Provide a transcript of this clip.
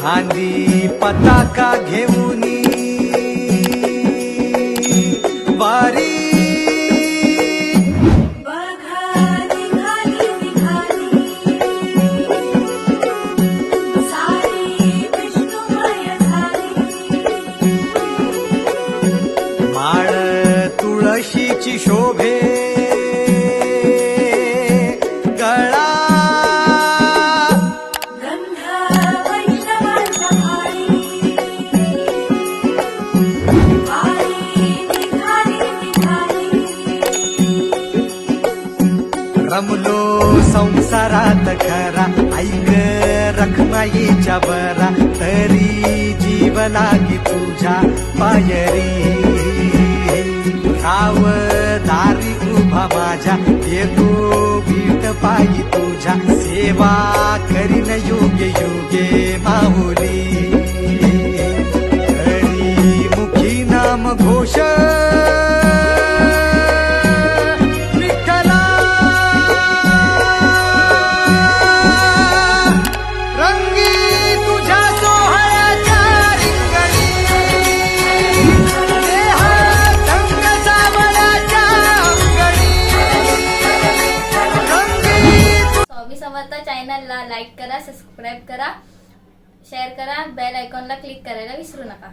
खांदी पताका घेऊन वारी माळ तुळशीची शोभे गळा रमलो संसारात खरा ऐक रखमाईच्या बरा तरी जीव लागी तुझ्या पायरी राव दारी उभा माझ्या येतो भीट पायी तुझ्या सेवा करीन योग्य योगे माऊली हरी मुखी नाम घोष चॅनलला लाईक करा, सबस्क्राईब करा, शेअर करा, बेल आयकॉनला क्लिक करायला विसरू नका.